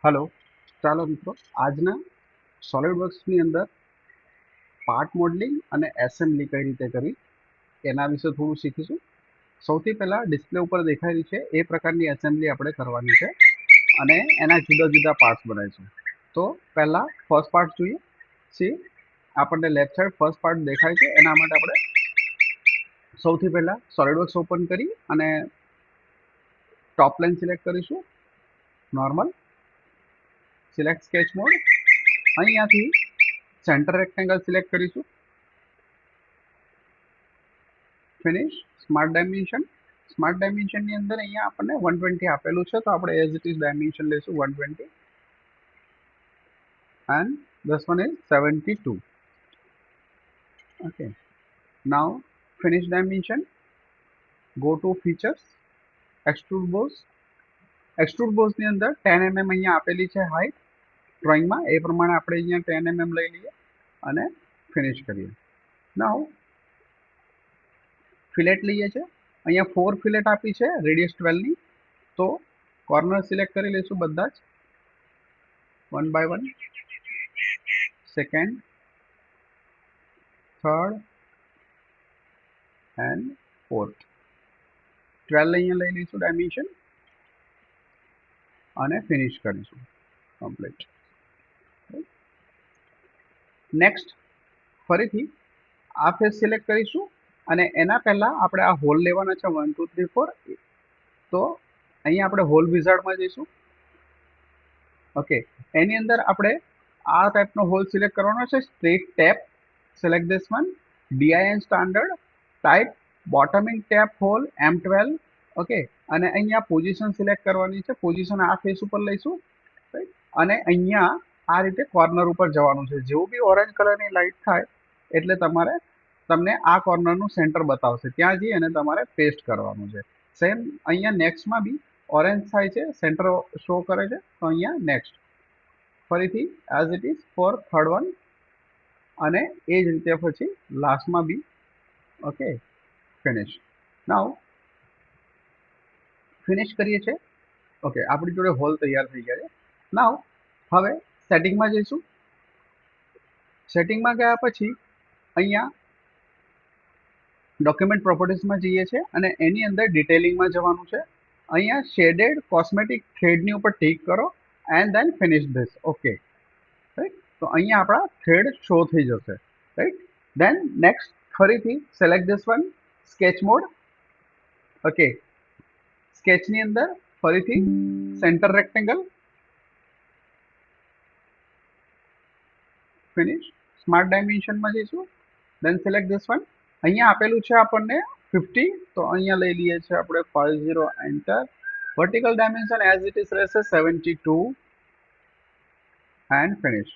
Hello ચાલો મિત્રો આજના સોલિડવર્ક્સની અંદર પાર્ટ મોડલિંગ અને એસેમ્બલી કઈ રીતે કરવી એના વિશે થોડું શીખીશું. સૌથી પહેલા ડિસ્પ્લે ઉપર દેખાય છે એ પ્રકારની એસેમ્બલી આપણે કરવાની છે અને એના જુદા જુદા પાર્ટ્સ બનાવીશું. તો પહેલા ફર્સ્ટ પાર્ટ જોઈએ. સી આપણને લેફ્ટ સાઈડ ફર્સ્ટ પાર્ટ દેખાય છે. એના માટે આપણે સૌથી પહેલા સોલિડવર્ક્સ ઓપન કરી અને ટોપ લાઈન સિલેક્ટ કરીશું. Normal select sketch mode. અહીંયાથી સેન્ટર રેક્ટેંગલ સિલેક્ટ કરીશું. ફિનિશ સ્માર્ટ ડાયમેન્શનની અંદર અહીંયા આપણને 120 આપેલું છે, તો આપણે એઝ ઇટ ઇઝ ડાયમેન્શન લઈશું 120 and this one is 72. Okay, now finish dimension, go to features, extrude boss ની અંદર 10 mm અહીંયા આપેલી છે હાઈટ ડ્રોઈંગમાં, એ પ્રમાણે આપણે અહીંયા 10 mm લઈ લઈએ અને ફિનિશ કરીએ. નાઉ ફિલેટ લઈએ છે. અહીંયા 4 ફિલેટ આપી છે રેડિયસ 12 ની, તો કોર્નર સિલેક્ટ કરી લઈશું બધા જ 1 by 1, second, third and fourth. 12 અહીંયા લઈ લઈશું ડાયમેન્શન અને ફિનિશ કરીશું કમ્પ્લીટ. નેક્સ્ટ ફરીથી આ ફેસ સિલેક્ટ કરીશું અને એના પહેલા આપણે આ હોલ લેવાના છે 1 2 3 4. તો અહીંયા આપણે હોલ વિઝાર્ડમાં જઈશું. ઓકે, એની અંદર આપણે આ ટાઈપનો હોલ સિલેક્ટ કરવાનો છે. Straight tap select this one, DIN standard type bottoming tap hole M12. Okay, અને અહીંયા પોઝિશન સિલેક્ટ કરવાની છે. પોઝિશન આ ફેસ ઉપર લઈશું અને અહીંયા આ રીતે કોર્નર ઉપર જવાનું છે. જેવું બી ઓરેન્જ કલરની લાઇટ થાય એટલે તમને આ કોર્નરનું સેન્ટર બતાવશે, ત્યાં જઈ અને તમારે પેસ્ટ કરવાનું છે. સેમ અહીંયા નેક્સ્ટમાં બી ઓરેન્જ થાય છે, સેન્ટર શો કરે છે, તો અહીંયા નેક્સ્ટ ફરીથી as it is for third one અને એ જ રીતે પછી લાસ્ટમાં બી. Okay, finish. નાઉ ફિનિશ કરીએ છીએ. ઓકે, આપણી જોડે હોલ તૈયાર થઈ ગયા છે. નાઉ હવે સેટિંગમાં જઈશું. સેટિંગમાં ગયા પછી અહીંયા ડોક્યુમેન્ટ પ્રોપર્ટીઝમાં જઈએ છીએ અને એની અંદર ડિટેલિંગમાં જવાનું છે. અહીંયા શેડેડ કોસ્મેટિક થ્રેડની ઉપર ટિક કરો and then finish this. Okay, right. તો અહીંયા આપણા થ્રેડ શો થઈ જશે, રાઈટ. ધેન નેક્સ્ટ ફરીથી select this one, sketch mode. Okay, સ્કેચની અંદર ફરીથી સેન્ટર રેક્ટેંગલ, ફિનિશ. સ્માર્ટ ડાયમેન્શનમાં જઈશું. Then select this one. અહીંયા આપેલું છે આપણને 50, તો અહીંયા લઈ લઈએ છીએ આપણે 50, enter. Vertical dimension as it is રહેશે 72 and finish.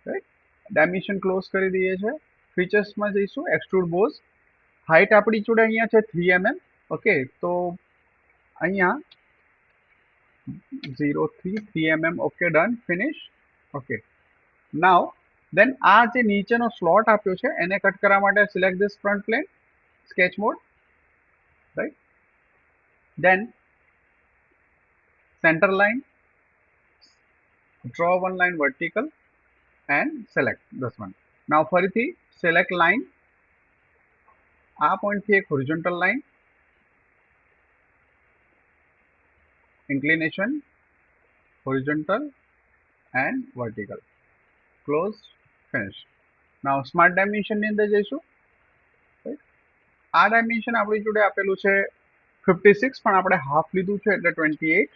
Right, dimension close કરી દઈએ છીએ. ફીચર્સમાં જઈશું. એક્સટ્રુડ બોસ હાઈટ આપણી જોડે અહીંયા છે 3 mm. ઓકે, તો અહીંયા 3 mm. Okay, done, finish. Okay, now then આ જે નીચેનો સ્લોટ આપ્યો છે એને કટ કરવા માટે select this front plane, sketch mode, right. Then center line, draw one line vertical and select this one. Now ફરીથી સિલેક્ટ લાઈન, આ પોઈન્ટથી એક horizontal line, inclination horizontal and vertical, close, finish. Now smart ડાયમેન્શનની અંદર જઈશું. આ dimension આપણી જોડે આપેલું છે 56, પણ આપણે હાફ લીધું છે એટલે 28.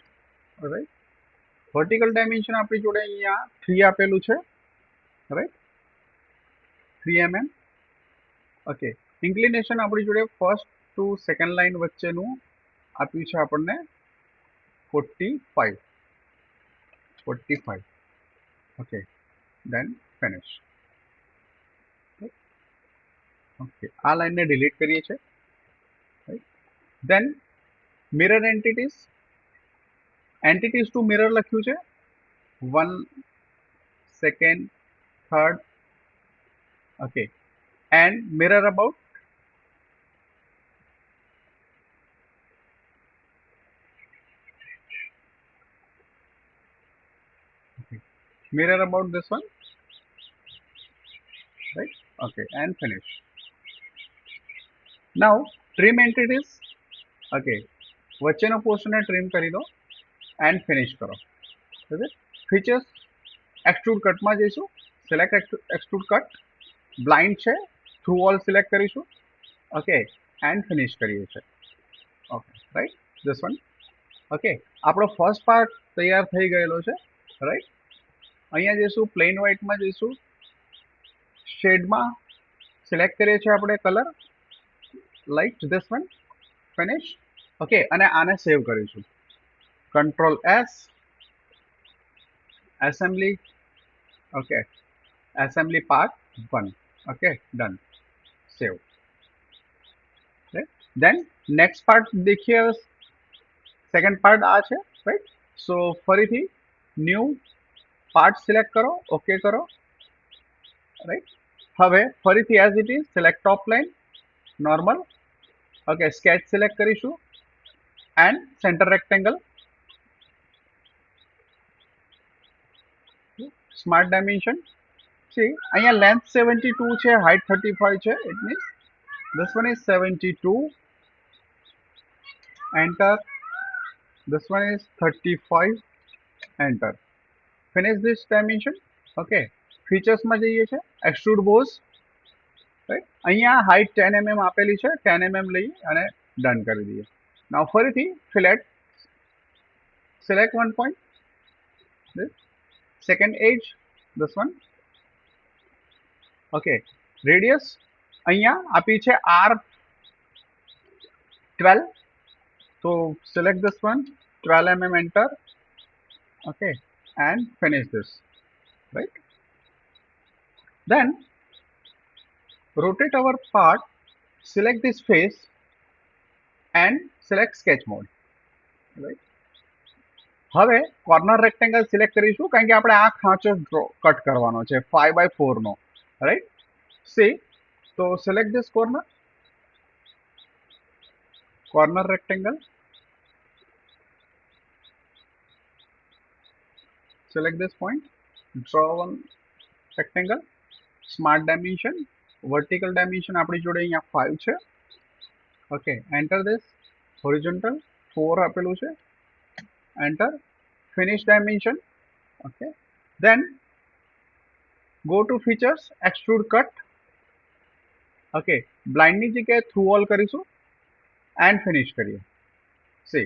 રાઈટ. વર્ટિકલ ડાયમેન્શન આપણી જોડે અહીંયા 3 આપેલું છે, રાઈટ, 3 mm. ઓકે, ઇન્ક્લિનેશન આપણી જોડે ફર્સ્ટ ટુ સેકન્ડ લાઈન વચ્ચેનું આપ્યું છે આપણને 45. ઓકે, દેન ફિનિશ. ઓકે, આ લાઈનને ડિલીટ કરીએ છીએ. દેન મિરર એન્ટિટીઝ ટુ મિરર લખ્યું છે 1, second, third. Okay, and mirror about. mirror about this one, right? Okay, and finish. Now trim entities, okay, વચ્ચેનો પોર્શન ને ટ્રીમ કરી દો એન્ડ ફિનિશ કરો. ફીચર્સ એક્સટ્રુડ કટમાં જઈશું, સિલેક્ટ એક્સટ્રુડ કટ, બ્લાઇન્ડ છે through all select કરીશું, okay, and finish કરીએ છીએ. Okay, right, this one. Okay, આપણો ફર્સ્ટ પાર્ટ તૈયાર થઈ ગયેલો છે, રાઈટ. અહીંયા જઈશું, પ્લેન વ્હાઇટમાં જઈશું, શેડમાં સિલેક્ટ કરીએ છીએ આપણે colour, like this one, finish. Okay, અને આને સેવ કરીશું. Control S, assembly, okay, assembly part 1, okay, done, save. Then next part દેખીએ, સેકન્ડ પાર્ટ આ છે, રાઈટ. સો ફરીથી ન્યૂ પાર્ટ સિલેક્ટ કરો, ઓકે કરો, રાઈટ. હવે ફરીથી as it is select top line, normal, okay, sketch select કરીશું and center rectangle, smart dimension. See અહીંયા લેન્થ 72 છે, હાઇટ 35 છે, it means this one is 72, enter, this one is 35, enter, finish this dimension. okay, features માં જઈએ છે, extrude boss, right. અહીંયા height 10 mm આપેલી છે, 10 mm લઈ અને ડન કરી દઈએ. now ફરીથી fillet, select one point, this second edge, this one, okay, radius અહીંયા આપી છે R12, so select this one, 12 mm, enter, okay, and finish this, right. Then rotate our part, select this face and select sketch mode, right. હવે corner rectangle select કરીશું કારણ કે આપણે આ ખાંચો cut કરવાનો છે 5/4 નો, right. See, so select this corner, rectangle, select this point, draw one rectangle, smart dimension, vertical dimension આપણી જોડે અહીંયા 5 છે, ઓકે, enter this, horizontal 4 આપેલું છે, enter, finish dimension, okay. Then go to features, extrude cut, okay, બ્લાઇન્ડની જગ્યાએ through all કરીશું and finish કરીએ. સી,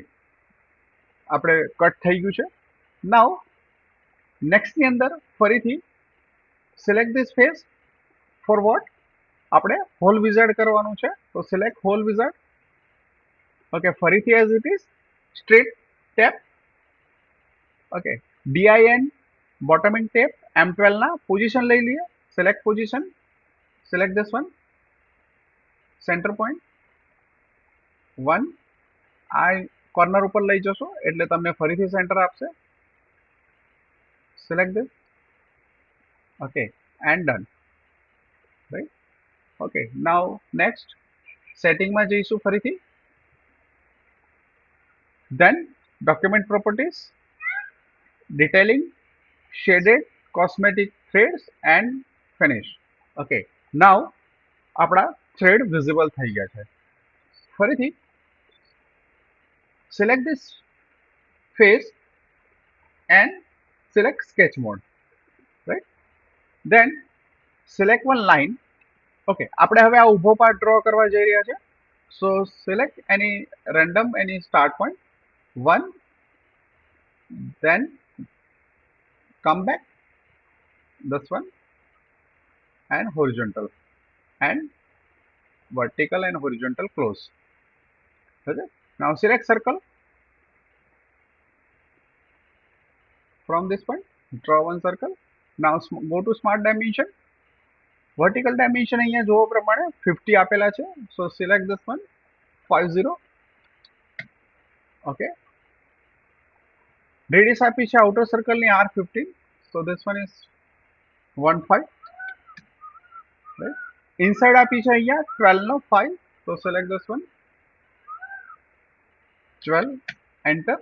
આપણે કટ થઈ ગયું છે. નાઉ નેક્સ્ટની અંદર ફરીથી select this face, for what, આપણે હોલ વિઝાર્ડ કરવાનું છે, તો સિલેક્ટ હોલ વિઝાર્ડ, ઓકે, ફરીથી as it is straight tap, okay, DIN bottoming tap, M12 ના પોઝિશન લઈ લઈએ, select position, select this one, center point 1, આ કોર્નર ઉપર લઈ જશો એટલે તમને ફરીથી સેન્ટર આપશે, select this, okay, and done, right. Okay, now next સેટિંગમાં જઈશું ફરીથી, then document properties, detailing, shaded, cosmetic threads and finish. Okay, now આપણા થ્રેડ વિઝિબલ થઈ ગયા છે. ફરીથી select this face and select sketch mode, right. Then select one line, okay, આપણે હવે આ ઊભો પાર્ટ ડ્રો કરવા જઈ રહ્યા છે, so select any random, any start point 1, then come back, this one, and horizontal and vertical and horizontal close, okay. Now select circle, from this point draw one circle. Now go to smart dimension, vertical dimension અહીંયા જોવો પ્રમાણે 50 આપેલા છે, so select this one, 50, okay. Radius આપી છે outer સર્કલની R15, so this one is 15, right. Inside આપી છે અહીંયા 12 નો 5, so select this one, 12, enter,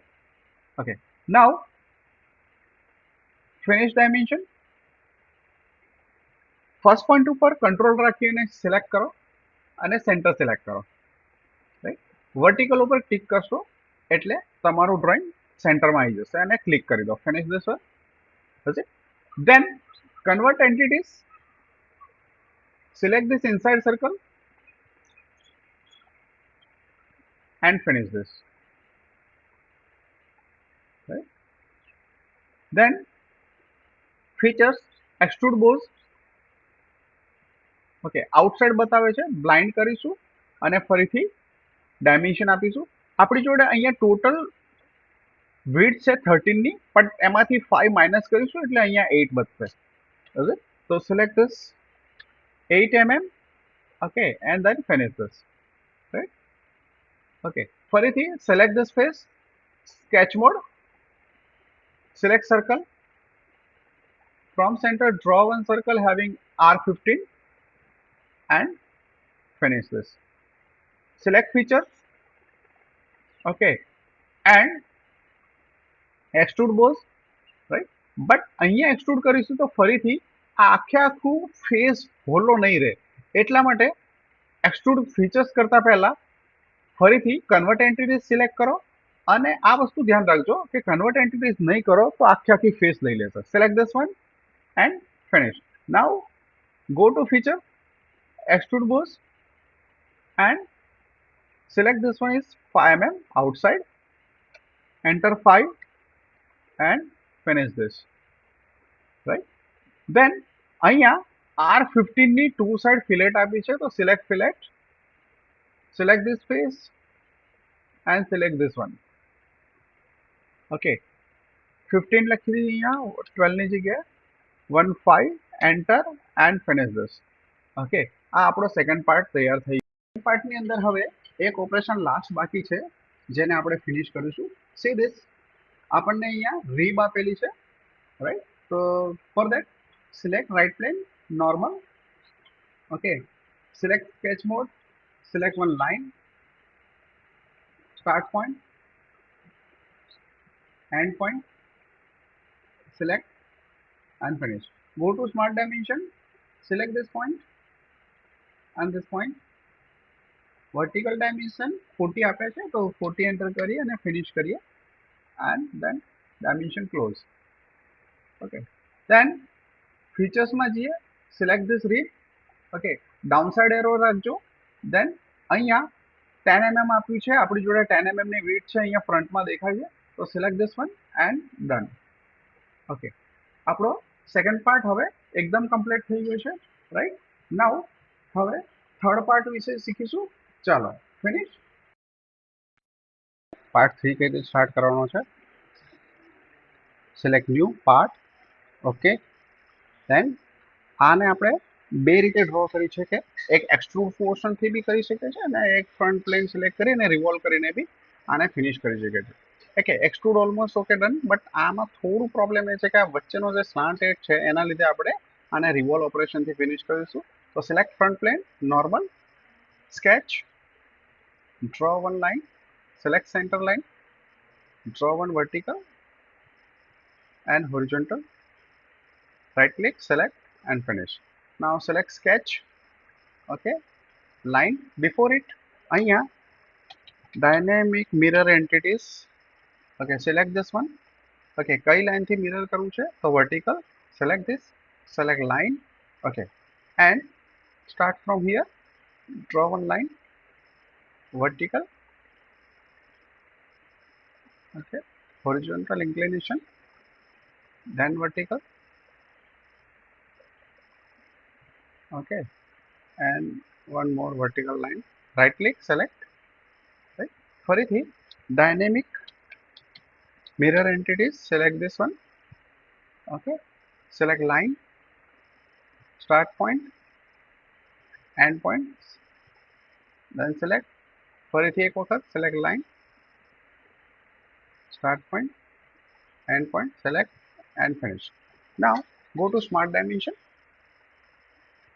okay. Now finish dimension first point ઉપર કંટ્રોલ રાખીને સિલેક્ટ કરો અને સેન્ટર સિલેક્ટ કરો, રાઈટ. વર્ટિકલ ઉપર ક્લિક કરશો એટલે તમારું ડ્રોઈંગ સેન્ટરમાં આવી જશે અને ક્લિક કરી દો. Finish this one. પછી then convert entities, select this inside circle and finish this, right. Then features, extrude bows, okay outside બતાવે છે, બ્લાઇન્ડ કરીશું અને ફરીથી ડાયમેન્શન આપીશું. આપણી જોડે અહીંયા ટોટલ વિડ્થ છે 13 ની, પણ એમાંથી 5 માઇનસ કરીશું એટલે અહીંયા 8 બચશે. ઓકે, તો select this 8 mm, okay, and then finish this, right. Okay, ફરીથી select this face, sketch mode, select circle, from center draw one circle having R15 and finish this. Select feature, okay, and extrude bows, right. but અહીંયા extrude કરીશું તો ફરીથી આ આખું face hollow નહીં રહે, એટલા માટે એક્સટ્રુડ ફીચર્સ કરતા પહેલા ફરીથી કન્વર્ટ એન્ટિટીઝ સિલેક્ટ કરો અને આ વસ્તુ ધ્યાન રાખજો કે કન્વર્ટ એન્ટિટીઝ નહીં કરો તો આખી ફેસ લઈ લેશે. Select this one and finish. Now go to feature, extrude bows and select this one is 5 mm outside, enter 5 and finish this, right. Then અહીંયા R15 ની ટુ સાઇડ ફિલેટ આપી છે, તો select fillet, select this face and select this one, okay. 15 લખી દીધી અહીંયા 12 ની જગ્યાએ 1 5 enter and finish this, okay. આ આપણો સેકન્ડ પાર્ટ તૈયાર થઈ ગયો. પાર્ટની અંદર હવે એક ઓપરેશન લાસ્ટ બાકી છે જેને આપણે ફિનિશ કરીશું. સી ધીસ, આપણને અહીંયા રીબ આપેલી છે, રાઈટ. તો for that select right plain normal, okay, select sketch mode, select one line, start point, end point, select and finish. Go to smart dimension, select this point and this point, vertical dimension 40 આપે છે તો 40 enter કરીએ અને finish કરીએ and then dimension close, okay. Then features માં જઈએ, select this read, okay, downside arrow રાખજો. then અહીંયા 10 mm આપ્યું છે, આપણી જોડે 10 mm ની width છે, અહીંયા ફ્રન્ટમાં દેખાય છે, તો select this one and done, okay. આપણો સેકન્ડ પાર્ટ હવે એકદમ કમ્પ્લીટ થઈ ગયો છે, રાઈટ. નાઉ હવે થર્ડ પાર્ટ વિશે શીખીશું. ચાલો ફિનિશ. પાર્ટ 3 કઈ રીતે સ્ટાર્ટ કરવાનો છે. Select new part, okay. Then આને આપણે બે રીતે ડ્રો કરી છે, કે એક એક્સટ્રુડ પોર્શનથી બી કરી શકે છે અને એક ફ્રન્ટ પ્લેન સિલેક્ટ કરીને રિવોલ્વ કરીને બી આને ફિનિશ કરી શકે છે. Okay, extrude almost okay done, but આમાં થોડું પ્રોબ્લેમ એ છે કે આ વચ્ચેનો જે સ્લાન્ટ એજ છે એના લીધે આપણે આને રિવોલ્વ ઓપરેશનથી ફિનિશ કરીશું. તો select front plain normal, sketch, draw one line, select centre line, draw one vertical and horizontal, right click, select and finish. Now select sketch, okay, line. Before it અહીંયા dynamic mirror entities, okay, select this one, okay. કઈ line થી mirror કરવું છે તો vertical, select this, select line, okay, and start from here, draw one line, vertical, okay, horizontal inclination, then vertical, okay, and one more vertical line, right click, select, right. ફરીથી dynamic mirror entities, select this one, okay, select line, start point, end point, then select, ફરીથી એક વખત select line, start point, end point, select and finish. Now go to smart dimension,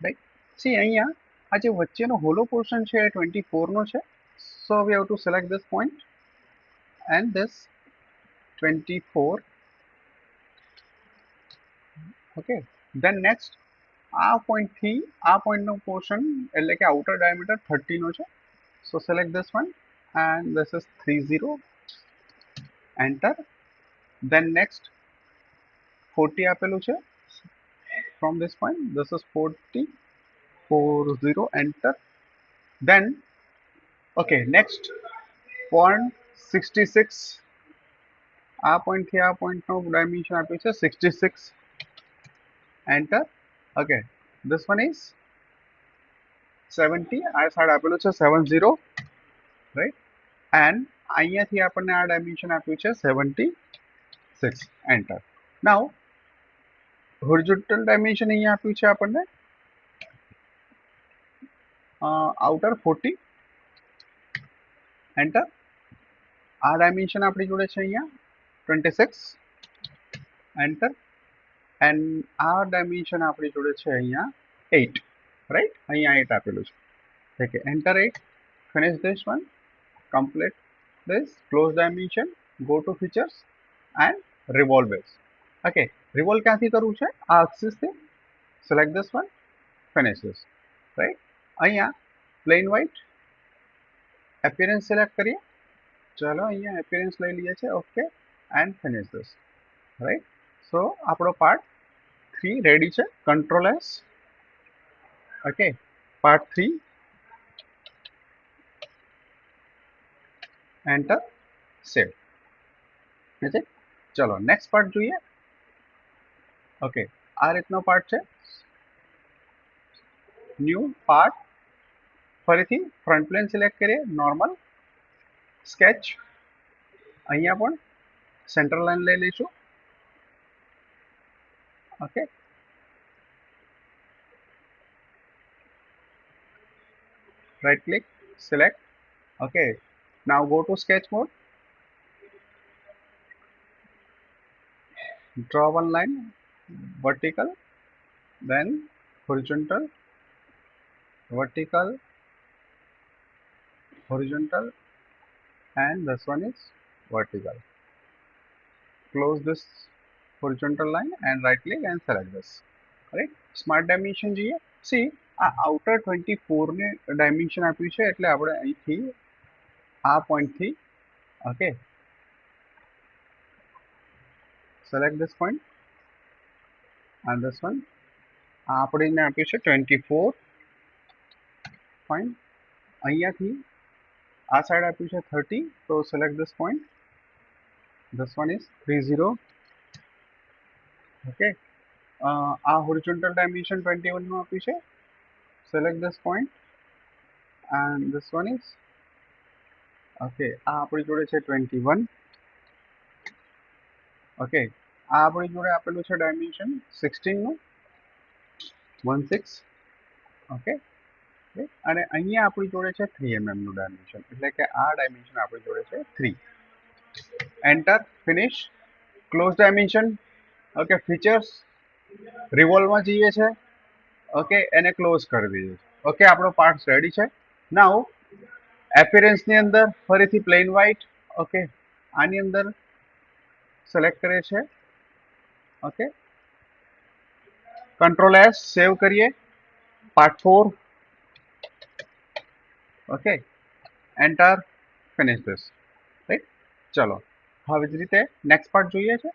right. See અહીંયા આ જે વચ્ચેનો hollow portion છે એ 24 નો છે, so we have to select this point and this 24, okay, than next આ પોઈન્ટથી આ પોઈન્ટનો પોર્શન એટલે કે આઉટર ડાયામીટર 30 નો છે. So select this one and this is 30, enter. Then next 40 આપેલું છે. From this point this is 40, 40, enter. Then okay, next point 66, આ પોઈન્ટથી આ પોઈન્ટનો ડાયમેન્શન આપ્યું છે 66, enter. Okay, this one is 70, આ સાઈડ આપેલું છે 70, રાઈટ. એન્ડ અહીંયાથી આપણને આ ડાયમેન્શન આપ્યું છે 76, એન્ટર. નાઉ હોરિઝોન્ટલ ડાયમેન્શન અહીંયા આપ્યું છે આપણને આઉટર 40, એન્ટર. આ ડાયમેન્શન આપણી જોડે છે અહીંયા 26, એન્ટર. એન્ડ આ ડાયમેન્શન આપણી જોડે છે અહીંયા 8, રાઈટ. અહીંયા 8 આપેલું છે. Okay, enter 8. Finish this one, complete this, close dimension, go to features and revolve base. Okay, revolve ક્યાંથી કરવું છે? આ axis થી. select this one, finish this, right. અહીંયા plain white appearance select કરીએ. ચલો અહીંયા appearance લઈ લઈએ છે. okay, and finish this, right. so આપણો part 3 ready છે. control s. okay, part 3, enter, save. છે. ચલો નેક્સ્ટ પાર્ટ જોઈએ. ઓકે, આ રીતનો પાર્ટ છે. ન્યૂ પાર્ટ, ફરીથી ફ્રન્ટ પ્લેન સિલેક્ટ કરીએ, નોર્મલ, સ્કેચ. અહીંયા પણ સેન્ટર લાઈન લઈ લઈશું. Okay, right click, select. okay, now go to sketch mode, draw one line, vertical, then horizontal, vertical, horizontal, and this one is vertical. Close this horizontal line and right click and select this, right. smart dimension જોઈએ. see, આ outer 24 ને dimension આપ્યું છે એટલે આપણે અહીંથી આ પોઈન્ટથી, okay, select this point and this one. આ આપણે આપ્યું છે 24, ફાઇન. અહીંયાથી આ સાઈડ આપ્યું છે 30, તો select this point. this one is 30, okay. આ horizontal dimension 21 નું આપ્યું છે. select this point and this one is, okay, આ આપણી જોડે છે 21, ઓકે. આ આપણી જોડે આપેલું છે ડાયમેન્શન 16 નું, 16, ઓકે. અને અહીંયા આપણી જોડે છે 3 mm નું ડાયમેન્શન, એટલે કે આ ડાયમેન્શન આપણી જોડે છે 3. Enter, finish, close dimension. Okay, features, રિવોલ્વમાં જઈએ છે. ઓકે, એને ક્લોઝ કરી દઈએ. ઓકે, આપણો પાર્ટ રેડી છે. નાઉ એપિયરન્સની અંદર ફરીથી પ્લેન વ્હાઇટ, ઓકે, આની અંદર સિલેક્ટ કરે છે. ઓકે, કંટ્રોલ એસ, સેવ કરીએ. Part 4, okay, enter, finish this, right. ચલો હવે જ રીતે નેક્સ્ટ પાર્ટ જોઈએ છે.